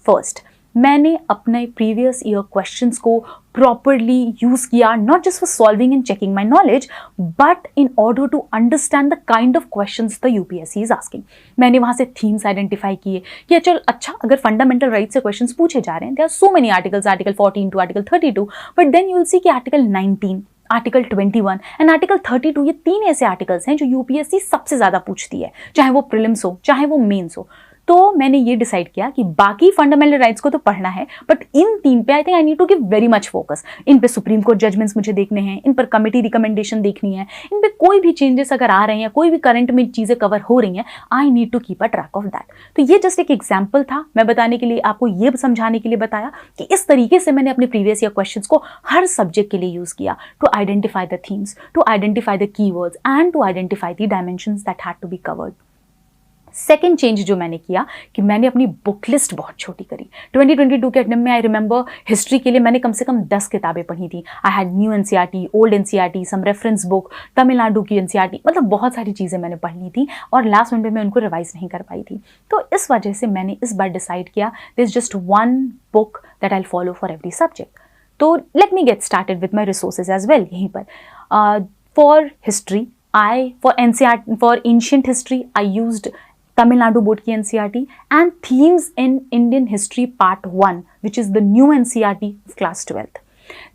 First, मैंने अपने previous year questions को प्रॉपरली यूज किया, not just for solving and checking my knowledge but in order to understand the kind of questions the UPSC is asking. मैंने वहां से themes identify किए कि अच्छा अगर फंडामेंटल राइट से क्वेश्चंस पूछे जा रहे हैं, there are so many articles, article 14 to article 32, but then you will see कि आर्टिकल 19, आर्टिकल 21 एंड आर्टिकल 32 ये 3 ऐसे आर्टिकल्स हैं जो यूपीएससी सबसे ज्यादा पूछती है, चाहे वो प्रीलिम्स हो चाहे वो मेंस हो। तो मैंने ये डिसाइड किया कि बाकी फंडामेंटल राइट्स को तो पढ़ना है, बट इन 3 पे I think I need to give very much focus. इन पे सुप्रीम कोर्ट जजमेंट्स मुझे देखने हैं, इन पर कमिटी रिकमेंडेशन देखनी है, इन पे कोई भी चेंजेस अगर आ रहे हैं, कोई भी करंट में चीजें कवर हो रही हैं, I need to keep a track of that. तो ये जस्ट एक एग्जाम्पल था, मैं बताने के लिए, आपको ये समझाने के लिए बताया कि इस तरीके से मैंने अपने प्रीवियस ईयर क्वेश्चंस को हर सब्जेक्ट के लिए यूज किया to identify the themes, to identify the keywords and to identify the dimensions that had to be covered. Second change जो मैंने किया कि मैंने अपनी बुक लिस्ट बहुत छोटी करी। 2022 के एटम में आई रिमेंबर हिस्ट्री के लिए मैंने कम से कम 10 किताबें पढ़ी थी। I had new NCERT, old NCERT, some reference book, Tamil Nadu की एनसीईआरटी, मतलब बहुत सारी चीज़ें मैंने पढ़ ली थी और लास्ट मिनट में मैं उनको रिवाइज नहीं कर पाई थी। तो इस वजह से मैंने इस बार डिसाइड किया there is just one book that I will follow for every subject. तो let me get started with my resources as well. यहीं पर for history for NCERT, for ancient history, I used Tamil Nadu board की NCERT and themes in Indian history part 1, which is the new NCERT of class 12th.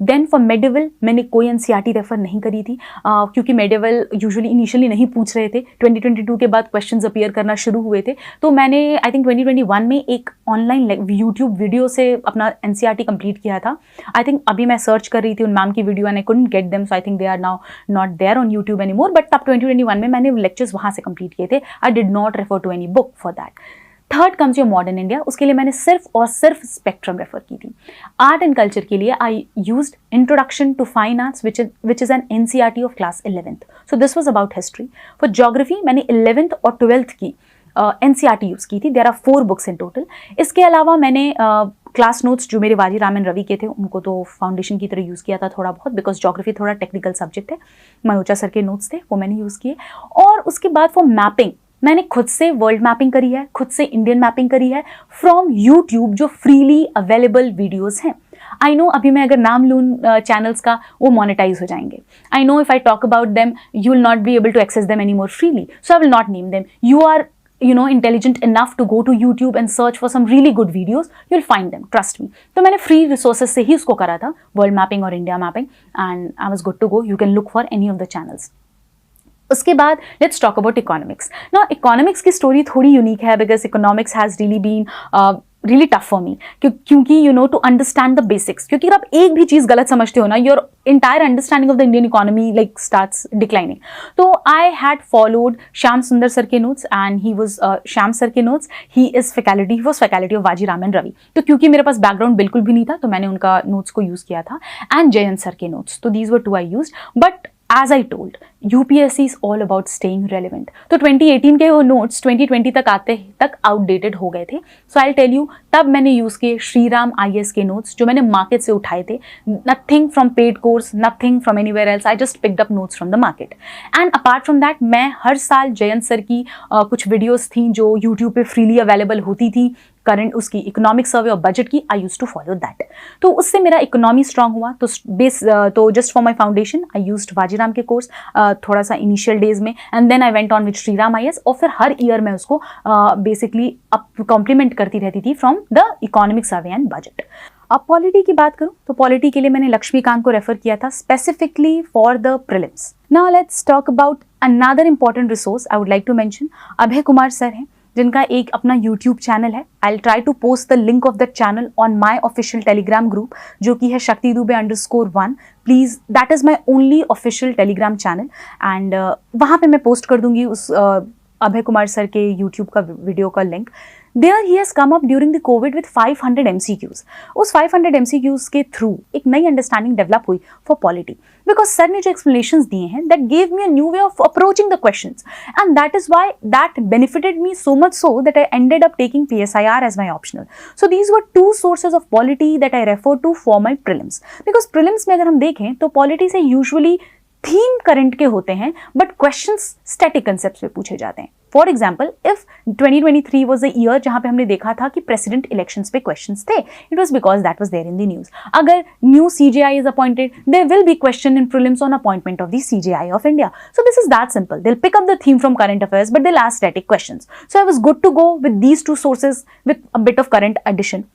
Then for medieval मैंने कोई NCERT refer नहीं करी थी क्योंकि medieval usually initially नहीं पूछ रहे थे। 2022 के बाद क्वेश्चंस अपीयर करना शुरू हुए थे, तो मैंने आई थिंक 2021 में एक ऑनलाइन यूट्यूब वीडियो से अपना एनसीईआरटी कंप्लीट किया था। आई थिंक अभी मैं सर्च कर रही थी उन मैम की video and I couldn't get them, so I think they are now not there on YouTube anymore, but तब 2021 में मैंने लेक्चर्स वहाँ से कंप्लीट किए थे। I did not refer to any book for that. Third comes your modern India, उसके लिए मैंने सिर्फ और सिर्फ स्पेक्ट्रम रेफर की थी। आर्ट एंड कल्चर के लिए I used introduction to fine arts which is an NCERT of class 11th, so this was about history. For geography मैंने 11th और 12th की एनसीईआरटी यूज की थी। There are 4 books in total. इसके अलावा मैंने क्लास नोट्स जो मेरे वाजी राम एंड रवि के थे उनको तो फाउंडेशन की तरह यूज़ किया था थोड़ा बहुत, बिकॉज ज्योग्राफी थोड़ा टेक्निकल सब्जेक्ट है। मयोचा सर के नोट्स थे वो मैंने यूज़ किए। और उसके बाद फॉर मैपिंग मैंने खुद से वर्ल्ड मैपिंग करी है, खुद से इंडियन मैपिंग करी है फ्रॉम यूट्यूब जो फ्रीली अवेलेबल वीडियोस हैं। आई नो अभी मैं अगर नाम लूँ चैनल्स का वो मोनेटाइज हो जाएंगे। I know if I talk about them you will not be able to access them any more freely, so I will not name them. You are intelligent enough to go to YouTube and search for some really good videos, you'll find them, trust me. तो मैंने free resources से ही उसको करा था, world mapping और India mapping, and I was good to go. You can look for any of the channels. उसके बाद let's talk about economics. ना इकोनॉमिक्स की स्टोरी थोड़ी यूनिक है because economics has really been really tough for me, क्योंकि to understand the basics, क्योंकि अगर आप एक भी चीज़ गलत समझते हो ना your entire understanding of the Indian economy like starts declining. तो I had followed Shyam Sundar sir के notes and he was Shyam sir के notes, he was faculty of Vajiram and Ravi. तो क्योंकि मेरे पास बैकग्राउंड बिल्कुल भी नहीं था तो मैंने उनका नोट्स को यूज़ किया था, एंड जयंत सर के नोट्स। तो these were 2 I used, but as I told, UPSC is all about staying relevant. तो 2018 के वो नोट्स 2020 तक आते तक आउटडेटेड हो गए थे। सो आई टेल यू तब मैंने यूज़ किए श्रीराम IAS के नोट्स जो मैंने मार्केट से उठाए थे। Nothing from paid course, nothing from anywhere else, I just picked up notes from the market. And apart from that मैं हर साल जयंत सर की कुछ वीडियोज़ थी जो यूट्यूब पे फ्रीली अवेलेबल होती थी, करंट उसकी इकोनॉमिक सर्वे और बजट की, I use to follow that. तो उससे मेरा इकोनॉमी स्ट्रांग हुआ। तो just for my foundation I used Vajiram के कोर्स थोड़ा सा इनिशियल डेज में, and then I went on with Shriram IAS, और फिर हर ईयर मैं उसको बेसिकली कॉम्प्लीमेंट करती रहती थी from the economic survey and budget. अब पॉलिटी की बात करूं तो पॉलिटी के लिए मैंने लक्ष्मीकांत को रेफर किया था specifically for the prelims. Now let's talk about another important resource I would like to mention. Abhay Kumar sir हैं जिनका एक अपना YouTube चैनल है। I will try to post the link of that channel on my official Telegram group जो कि है Shakti Dubey _1। Please that is my only official Telegram channel, and वहाँ पे मैं पोस्ट कर दूंगी उस अभय कुमार सर के YouTube का वीडियो का link. There he has come up during the COVID with 500 MCQs. उस 500 MCQs के थ्रू एक नई अंडरस्टैंडिंग डेवलप हुई फॉर पॉलिटी, बिकॉज सर ने जो एक्सप्लेनेशंस दिए हैं that gave me a new way of approaching the questions, and that is why that benefited me so much so that I ended up taking PSIR as my optional. So these were 2 sources of polity that I refer to for my prelims. Because prelims में अगर हम देखें तो polity से usually theme current के होते हैं but questions static concepts पे पूछे जाते हैं। For example if 2023 was a year जहां पे हमने देखा था कि प्रेसिडेंट इलेक्शंस पे क्वेश्चंस थे, it was because that was there in the news. अगर new CJI is appointed, there will be question in prelims on appointment of the CJI of India. So this is that simple. They'll pick up the theme from current affairs, but they'll ask static questions. So I was good to go with these two sources with a bit of current addition.